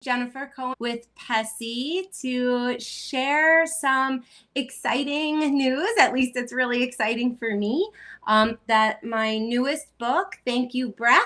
Jennifer Cohen with Pessy to share some exciting news. At least it's really exciting for me, that my newest book, Thank You Breath,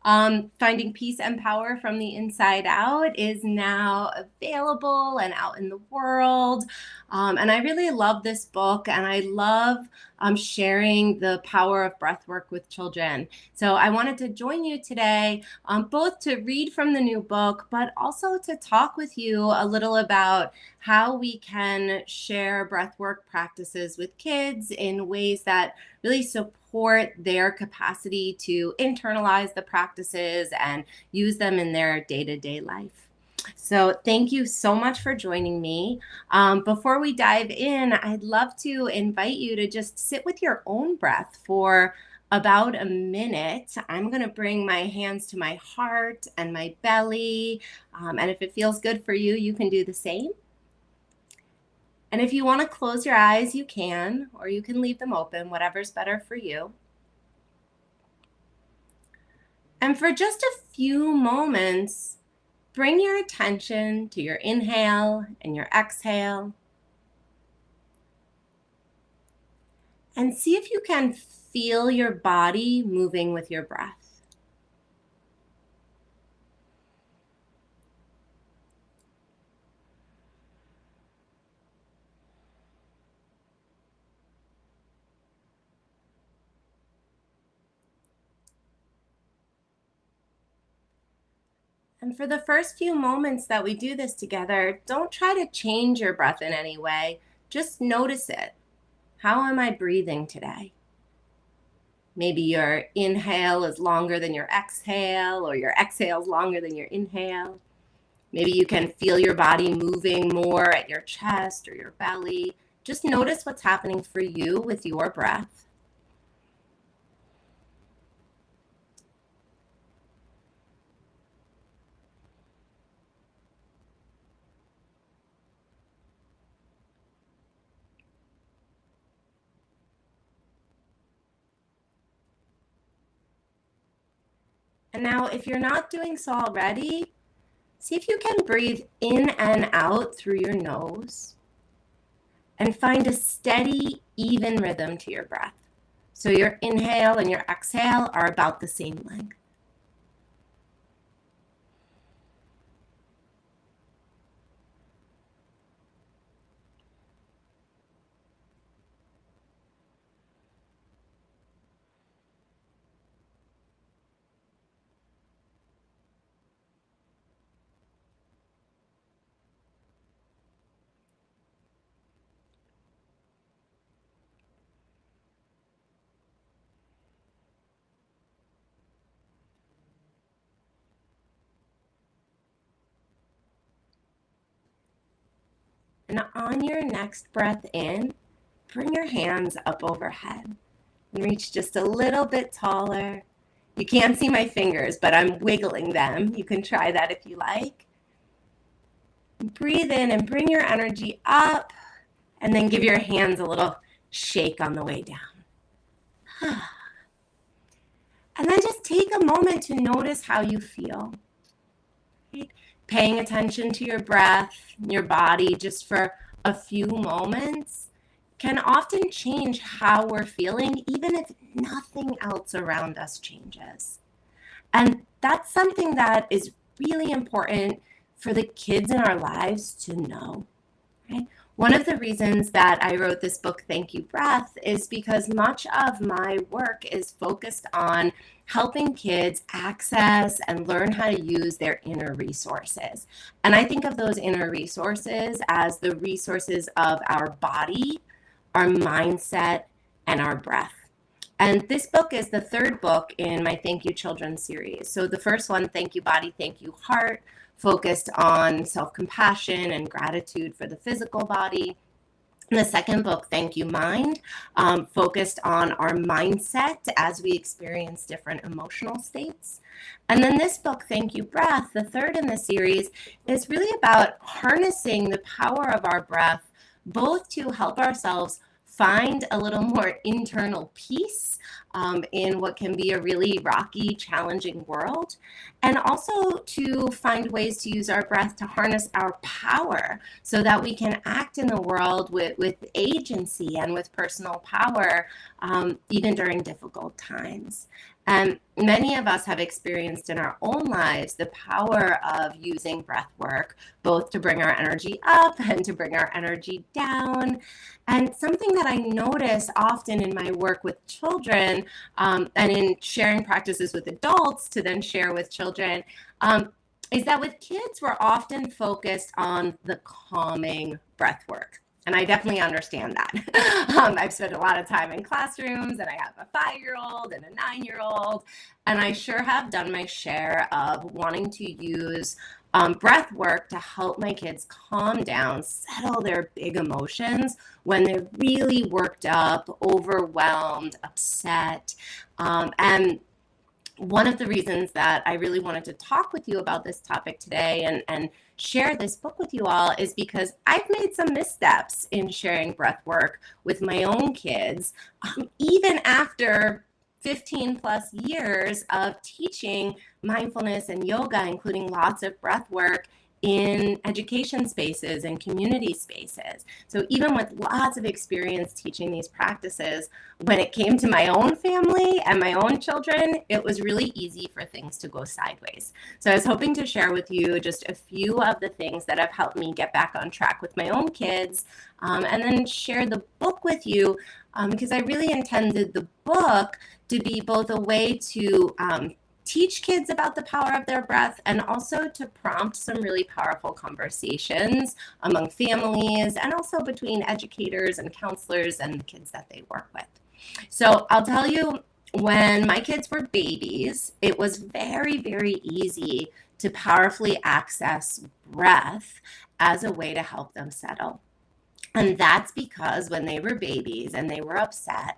Finding Peace and Power from the Inside Out, is now available and out in the world. And I really love this book, and I love sharing the power of breath work with children. So I wanted to join you today, both to read from the new book, but also to talk with you a little about how we can share breathwork practices with kids in ways that really support their capacity to internalize the practices and use them in their day-to-day life. So thank you so much for joining me. Before we dive in, I'd love to invite you to just sit with your own breath for about a minute. I'm going to bring my hands to my heart and my belly. And if it feels good for you, you can do the same. And if you want to close your eyes, you can, or you can leave them open, whatever's better for you. And for just a few moments, bring your attention to your inhale and your exhale. And see if you can feel your body moving with your breath. And for the first few moments that we do this together, don't try to change your breath in any way. Just notice it. How am I breathing today? Maybe your inhale is longer than your exhale, or your exhale is longer than your inhale. Maybe you can feel your body moving more at your chest or your belly. Just notice what's happening for you with your breath. And now, if you're not doing so already, see if you can breathe in and out through your nose and find a steady, even rhythm to your breath. So your inhale and your exhale are about the same length. And on your next breath in, bring your hands up overhead and reach just a little bit taller. You can't see my fingers, but I'm wiggling them. You can try that if you like. Breathe in and bring your energy up, and then give your hands a little shake on the way down. And then just take a moment to notice how you feel. Right? Paying attention to your breath, your body, just for a few moments can often change how we're feeling, even if nothing else around us changes. And that's something that is really important for the kids in our lives to know. Right? One of the reasons that I wrote this book, Thank You Breath, is because much of my work is focused on helping kids access and learn how to use their inner resources. And I think of those inner resources as the resources of our body, our mindset, and our breath. And this book is the third book in my Thank You Children series. So the first one, Thank You Body, Thank You Heart, focused on self-compassion and gratitude for the physical body. And the second book, Thank You Mind, focused on our mindset as we experience different emotional states. And then this book, Thank You Breath, the third in the series, is really about harnessing the power of our breath, both to help ourselves find a little more internal peace in what can be a really rocky, challenging world, and also to find ways to use our breath to harness our power so that we can act in the world with agency and with personal power, even during difficult times. And many of us have experienced in our own lives the power of using breath work, both to bring our energy up and to bring our energy down. And something that I notice often in my work with children, and in sharing practices with adults to then share with children, is that with kids, we're often focused on the calming breath work. And I definitely understand that. I've spent a lot of time in classrooms, and I have a 5-year-old and a 9-year-old, and I sure have done my share of wanting to use breath work to help my kids calm down, settle their big emotions when they're really worked up, overwhelmed, upset. And one of the reasons that I really wanted to talk with you about this topic today and share this book with you all is because I've made some missteps in sharing breath work with my own kids, even after 15 plus years of teaching mindfulness and yoga, including lots of breath work in education spaces and community spaces. So even with lots of experience teaching these practices, when it came to my own family and my own children, it was really easy for things to go sideways. So I was hoping to share with you just a few of the things that have helped me get back on track with my own kids, and then share the book with you, because I really intended the book to be both a way to teach kids about the power of their breath and also to prompt some really powerful conversations among families and also between educators and counselors and the kids that they work with. So I'll tell you, when my kids were babies, it was very, very easy to powerfully access breath as a way to help them settle. And that's because when they were babies and they were upset,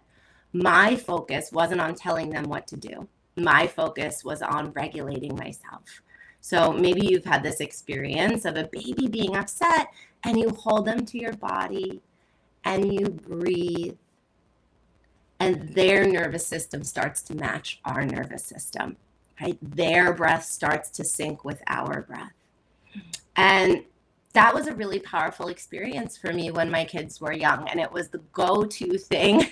my focus wasn't on telling them what to do. My focus was on regulating myself. So maybe you've had this experience of a baby being upset and you hold them to your body and you breathe, and their nervous system starts to match our nervous system, right? Their breath starts to sync with our breath. And that was a really powerful experience for me when my kids were young, and it was the go-to thing.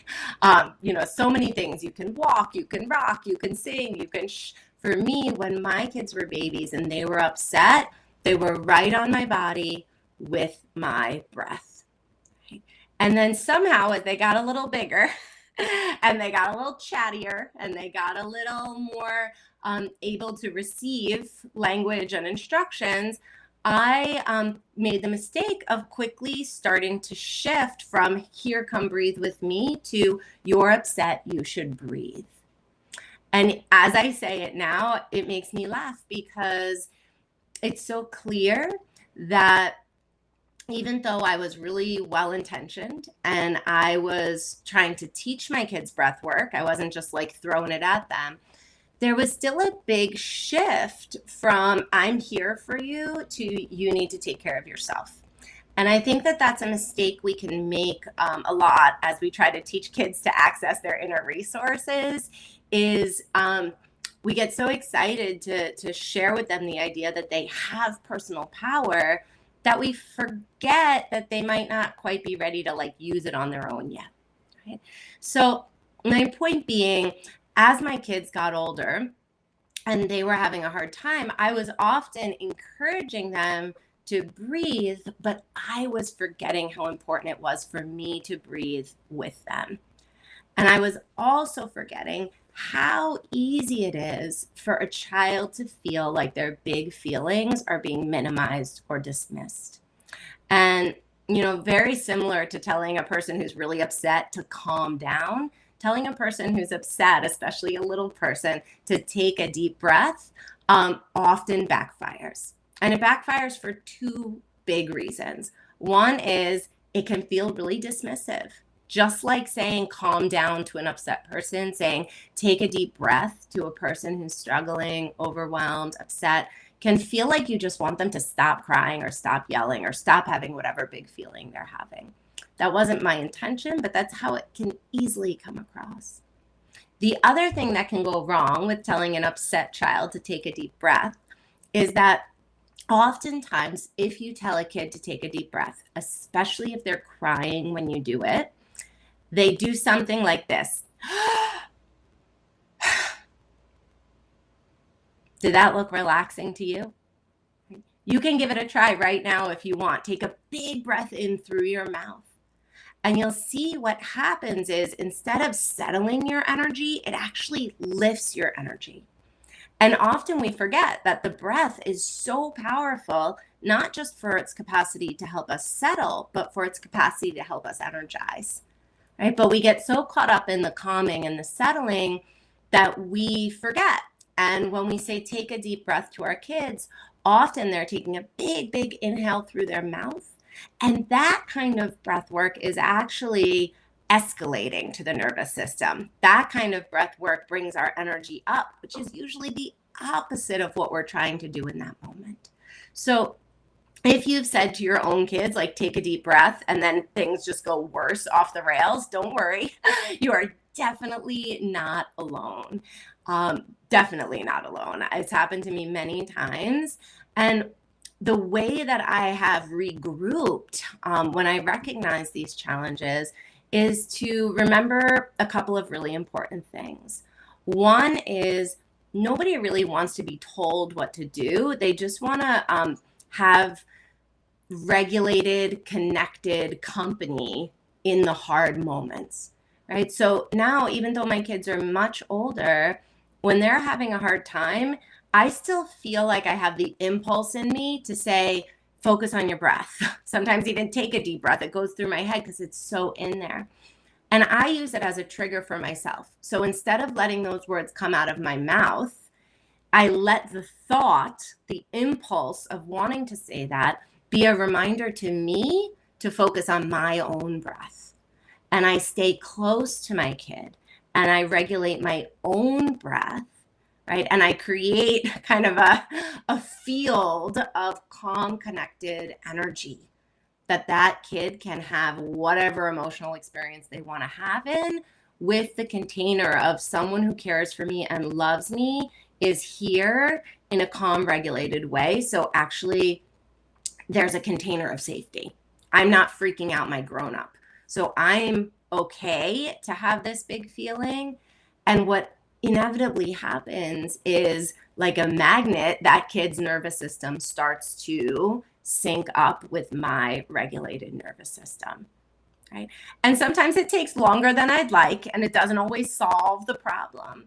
So many things. You can walk, you can rock, you can sing, you can For me, when my kids were babies and they were upset, they were right on my body with my breath. Right? And then somehow as they got a little bigger and they got a little chattier and they got a little more able to receive language and instructions, I made the mistake of quickly starting to shift from "here, come breathe with me" to "you're upset, you should breathe." And as I say it now, it makes me laugh because it's so clear that even though I was really well-intentioned and I was trying to teach my kids breath work, I wasn't just like throwing it at them, there was still a big shift from "I'm here for you" to "you need to take care of yourself." And I think that that's a mistake we can make a lot as we try to teach kids to access their inner resources is we get so excited to share with them the idea that they have personal power that we forget that they might not quite be ready to use it on their own yet, right? So my point being, as my kids got older and they were having a hard time, I was often encouraging them to breathe, but I was forgetting how important it was for me to breathe with them. And I was also forgetting how easy it is for a child to feel like their big feelings are being minimized or dismissed. And, very similar to telling a person who's really upset to calm down, telling a person who's upset, especially a little person, to take a deep breath often backfires. And it backfires for two big reasons. One is it can feel really dismissive. Just like saying calm down to an upset person, saying take a deep breath to a person who's struggling, overwhelmed, upset, can feel like you just want them to stop crying or stop yelling or stop having whatever big feeling they're having. That wasn't my intention, but that's how it can easily come across. The other thing that can go wrong with telling an upset child to take a deep breath is that oftentimes, if you tell a kid to take a deep breath, especially if they're crying when you do it, they do something like this. Did that look relaxing to you? You can give it a try right now if you want. Take a big breath in through your mouth. And you'll see what happens is instead of settling your energy, it actually lifts your energy. And often we forget that the breath is so powerful, not just for its capacity to help us settle, but for its capacity to help us energize, right? But we get so caught up in the calming and the settling that we forget. And when we say take a deep breath to our kids, often they're taking a big, big inhale through their mouth. And that kind of breath work is actually escalating to the nervous system. That kind of breath work brings our energy up, which is usually the opposite of what we're trying to do in that moment. So if you've said to your own kids, like, take a deep breath, and then things just go worse off the rails, don't worry. You are definitely not alone. Definitely not alone. It's happened to me many times. And the way that I have regrouped when I recognize these challenges is to remember a couple of really important things. One is nobody really wants to be told what to do. They just want to have regulated, connected company in the hard moments, right? So now, even though my kids are much older, when they're having a hard time, I still feel like I have the impulse in me to say, focus on your breath. Sometimes even take a deep breath. It goes through my head because it's so in there. And I use it as a trigger for myself. So instead of letting those words come out of my mouth, I let the thought, the impulse of wanting to say that, be a reminder to me to focus on my own breath. And I stay close to my kid and I regulate my own breath. Right? And I create kind of a field of calm, connected energy that kid can have whatever emotional experience they want to have in, with the container of someone who cares for me and loves me is here in a calm, regulated way. So actually, there's a container of safety. I'm not freaking out my grown-up. So I'm okay to have this big feeling. And what inevitably happens is, like a magnet, that kid's nervous system starts to sync up with my regulated nervous system, right? And sometimes it takes longer than I'd like, and it doesn't always solve the problem,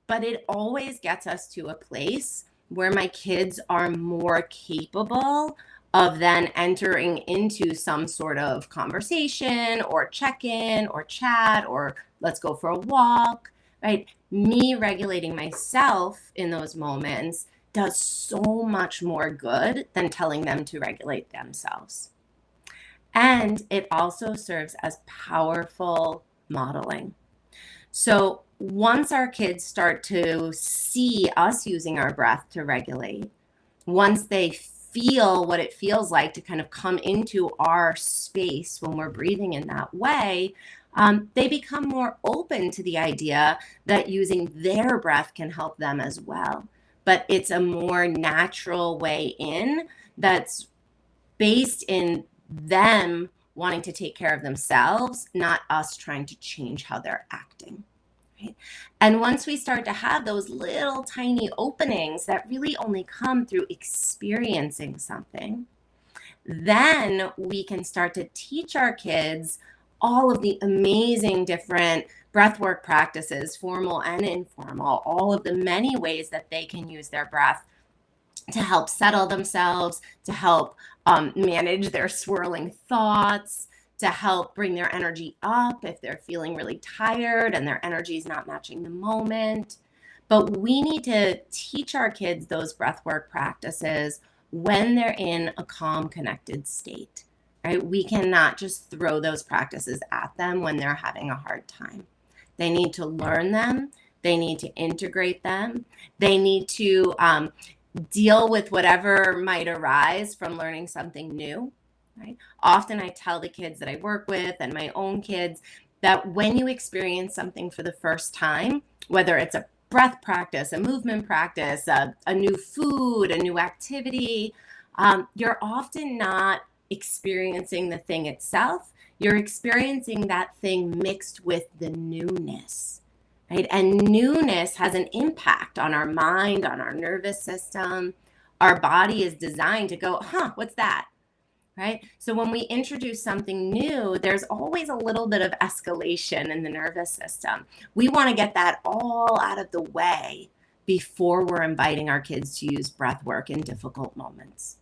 but it always gets us to a place where my kids are more capable of then entering into some sort of conversation or check-in or chat or let's go for a walk, right? Me regulating myself in those moments does so much more good than telling them to regulate themselves. And it also serves as powerful modeling. So once our kids start to see us using our breath to regulate, once they feel what it feels like to kind of come into our space when we're breathing in that way, they become more open to the idea that using their breath can help them as well. But it's a more natural way in that's based in them wanting to take care of themselves, not us trying to change how they're acting. Right? And once we start to have those little tiny openings that really only come through experiencing something, then we can start to teach our kids all of the amazing different breathwork practices, formal and informal, all of the many ways that they can use their breath to help settle themselves, to help manage their swirling thoughts, to help bring their energy up if they're feeling really tired and their energy is not matching the moment. But we need to teach our kids those breathwork practices when they're in a calm, connected state, right? We cannot just throw those practices at them when they're having a hard time. They need to learn them. They need to integrate them. They need to deal with whatever might arise from learning something new. right? Often I tell the kids that I work with and my own kids that when you experience something for the first time, whether it's a breath practice, a movement practice, a new food, a new activity, you're often not experiencing the thing itself. You're experiencing that thing mixed with the newness, right? And newness has an impact on our mind, on our nervous system. Our body is designed to go, what's that? Right? So when we introduce something new, there's always a little bit of escalation in the nervous system. We want to get that all out of the way before we're inviting our kids to use breath work in difficult moments.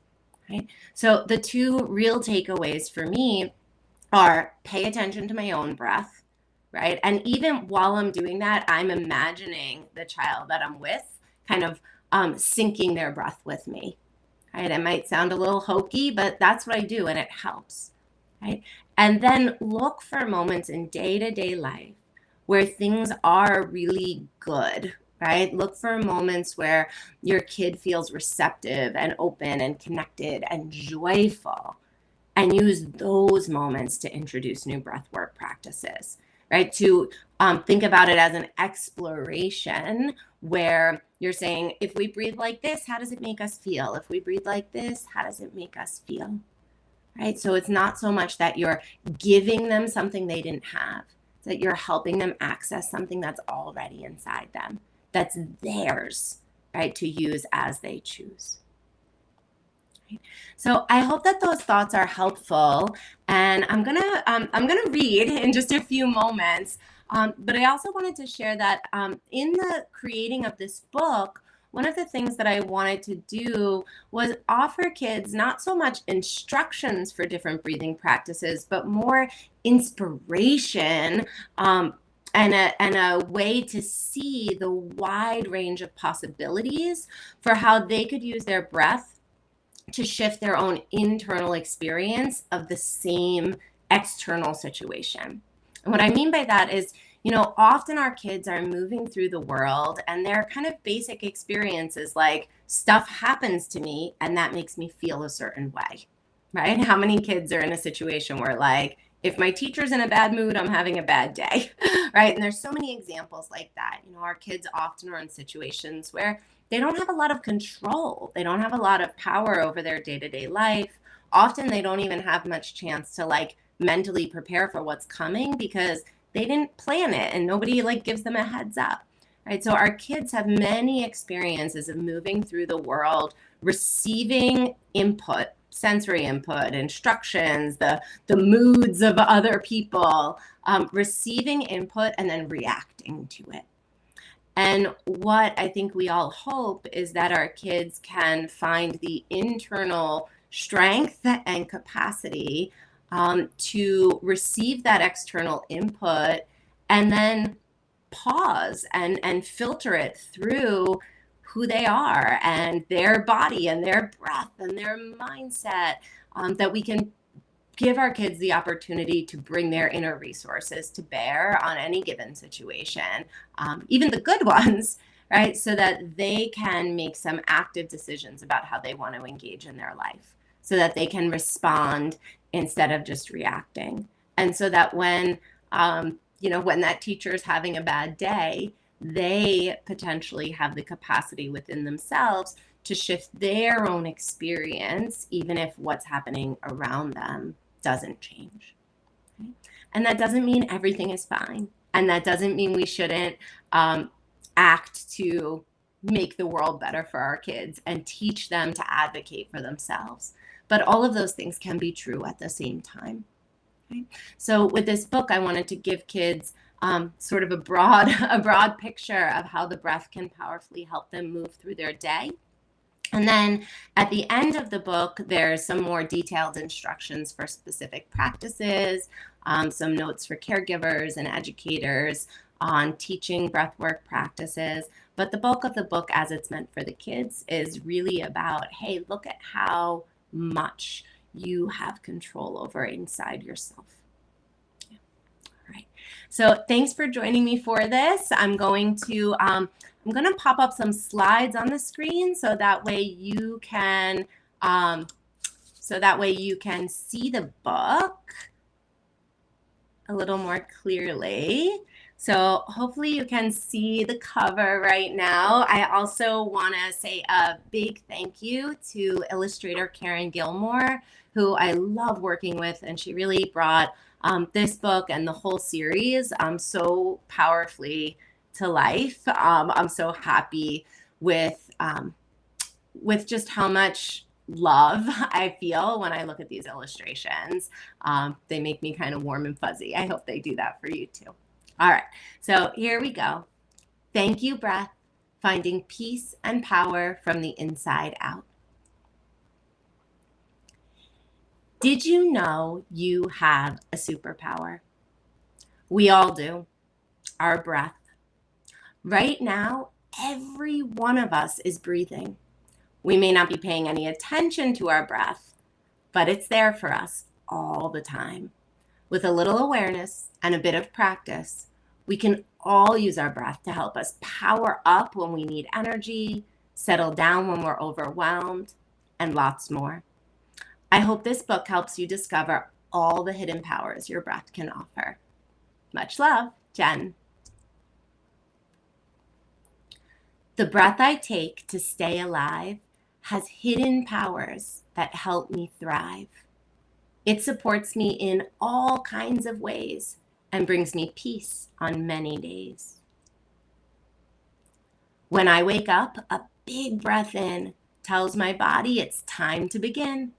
Right? So the two real takeaways for me are pay attention to my own breath, right? And even while I'm doing that, I'm imagining the child that I'm with kind of syncing their breath with me. Right? It might sound a little hokey, but that's what I do, and it helps. Right? And then look for moments in day-to-day life where things are really good. Right? Look for moments where your kid feels receptive and open and connected and joyful, and use those moments to introduce new breathwork practices. Right? To think about it as an exploration where you're saying, if we breathe like this, how does it make us feel? If we breathe like this, how does it make us feel? Right? So it's not so much that you're giving them something they didn't have, it's that you're helping them access something that's already inside them, that's theirs, right, to use as they choose. So I hope that those thoughts are helpful, and I'm gonna read in just a few moments. But I also wanted to share that in the creating of this book, one of the things that I wanted to do was offer kids not so much instructions for different breathing practices, but more inspiration and a way to see the wide range of possibilities for how they could use their breath to shift their own internal experience of the same external situation. And what I mean by that is, often our kids are moving through the world and their kind of basic experiences like stuff happens to me and that makes me feel a certain way, right? How many kids are in a situation where like, if my teacher's in a bad mood, I'm having a bad day, right? And there's so many examples like that. Our kids often are in situations where they don't have a lot of control. They don't have a lot of power over their day-to-day life. Often they don't even have much chance to like mentally prepare for what's coming because they didn't plan it and nobody like gives them a heads up, right? So our kids have many experiences of moving through the world, receiving input, sensory input, instructions, the moods of other people, receiving input and then reacting to it. And what I think we all hope is that our kids can find the internal strength and capacity to receive that external input and then pause and filter it through who they are and their body and their breath and their mindset, that we can give our kids the opportunity to bring their inner resources to bear on any given situation, even the good ones, right? So that they can make some active decisions about how they want to engage in their life, so that they can respond instead of just reacting. And so that when that teacher is having a bad day, they potentially have the capacity within themselves to shift their own experience, even if what's happening around them doesn't change. Okay? And that doesn't mean everything is fine. And that doesn't mean we shouldn't act to make the world better for our kids and teach them to advocate for themselves. But all of those things can be true at the same time. Okay? So with this book, I wanted to give kids sort of a broad picture of how the breath can powerfully help them move through their day. And then at the end of the book, there's some more detailed instructions for specific practices, some notes for caregivers and educators on teaching breathwork practices. But the bulk of the book, as it's meant for the kids, is really about, hey, look at how much you have control over inside yourself. Yeah. All right. So thanks for joining me for this. I'm going to pop up some slides on the screen so that way you can so that way you can see the book a little more clearly. So hopefully you can see the cover right now. I also want to say a big thank you to illustrator Karen Gilmore, who I love working with, and she really brought this book and the whole series so powerfully to life. I'm so happy with just how much love I feel when I look at these illustrations. They make me kind of warm and fuzzy. I hope they do that for you too. All right, so here we go. Thank you, breath, finding peace and power from the inside out. Did you know you have a superpower? We all do, our breath. Right now, every one of us is breathing. We may not be paying any attention to our breath, but it's there for us all the time. With a little awareness and a bit of practice, we can all use our breath to help us power up when we need energy, settle down when we're overwhelmed, and lots more. I hope this book helps you discover all the hidden powers your breath can offer. Much love, Jenn. The breath I take to stay alive has hidden powers that help me thrive. It supports me in all kinds of ways and brings me peace on many days. When I wake up, a big breath in tells my body it's time to begin.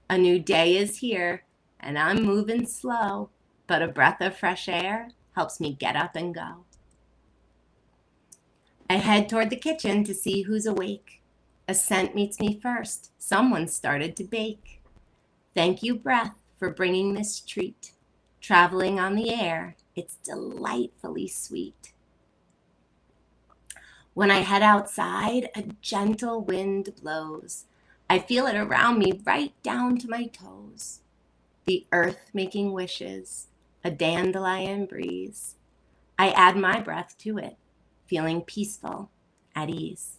A new day is here and I'm moving slow, but a breath of fresh air helps me get up and go. I head toward the kitchen to see who's awake. A scent meets me first. Someone started to bake. Thank you, breath, for bringing this treat. Traveling on the air, it's delightfully sweet. When I head outside, a gentle wind blows. I feel it around me right down to my toes. The earth making wishes, a dandelion breeze. I add my breath to it, feeling peaceful, at ease.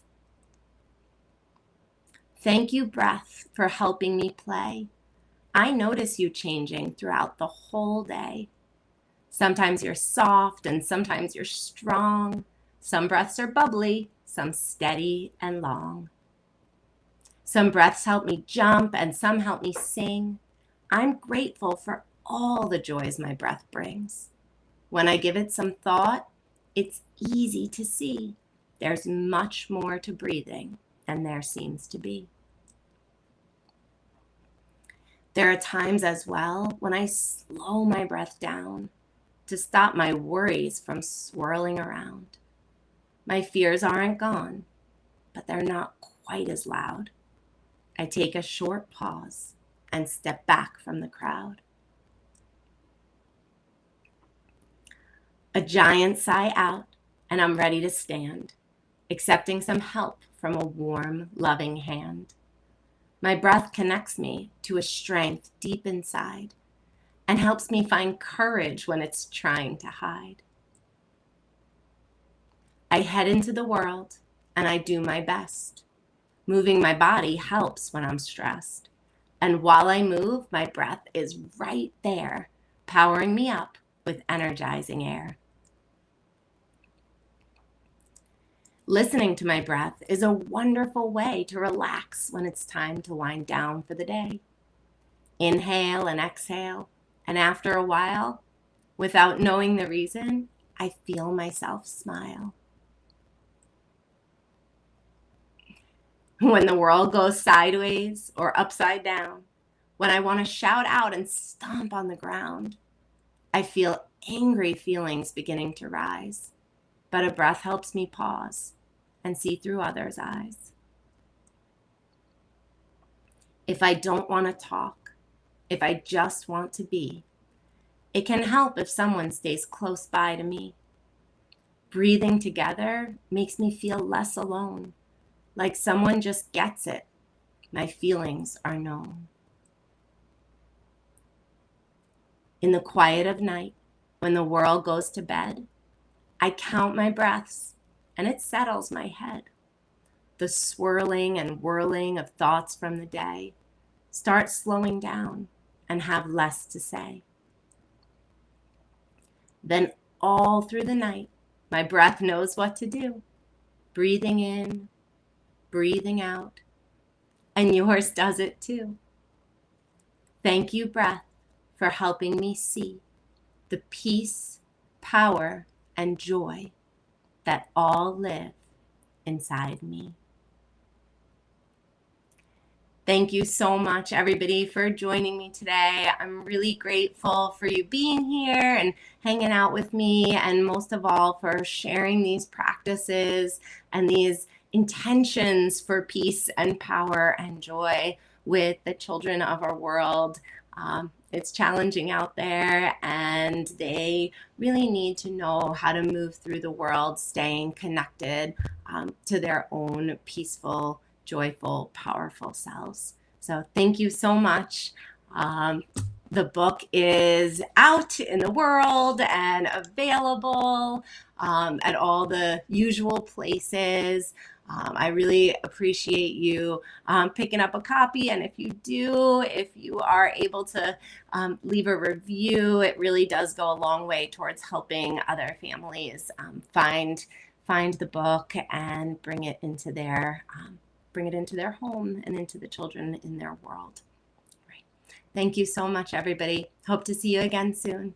Thank you, breath, for helping me play. I notice you changing throughout the whole day. Sometimes you're soft and sometimes you're strong. Some breaths are bubbly, some steady and long. Some breaths help me jump and some help me sing. I'm grateful for all the joys my breath brings. When I give it some thought, it's easy to see there's much more to breathing than there seems to be. There are times as well when I slow my breath down to stop my worries from swirling around. My fears aren't gone, but they're not quite as loud. I take a short pause and step back from the crowd. A giant sigh out, and I'm ready to stand, accepting some help from a warm, loving hand. My breath connects me to a strength deep inside and helps me find courage when it's trying to hide. I head into the world and I do my best. Moving my body helps when I'm stressed. And while I move, my breath is right there, powering me up with energizing air. Listening to my breath is a wonderful way to relax when it's time to wind down for the day. Inhale and exhale, and after a while, without knowing the reason, I feel myself smile. When the world goes sideways or upside down, when I want to shout out and stomp on the ground, I feel angry feelings beginning to rise. But a breath helps me pause and see through others' eyes. If I don't want to talk, if I just want to be, it can help if someone stays close by to me. Breathing together makes me feel less alone, like someone just gets it. My feelings are known. In the quiet of night, when the world goes to bed, I count my breaths, and it settles my head. The swirling and whirling of thoughts from the day start slowing down and have less to say. Then all through the night, my breath knows what to do. Breathing in, breathing out, and yours does it too. Thank you, breath, for helping me see the peace, power, and joy that all live inside me. Thank you so much, everybody, for joining me today. I'm really grateful for you being here and hanging out with me, and most of all, for sharing these practices and these intentions for peace and power and joy with the children of our world. It's challenging out there, and they really need to know how to move through the world, staying connected to their own peaceful, joyful, powerful selves. So thank you so much. The book is out in the world and available at all the usual places. I really appreciate you picking up a copy, and if you are able to leave a review, it really does go a long way towards helping other families find the book and bring it into their home and into the children in their world. Right. Thank you so much, everybody. Hope to see you again soon.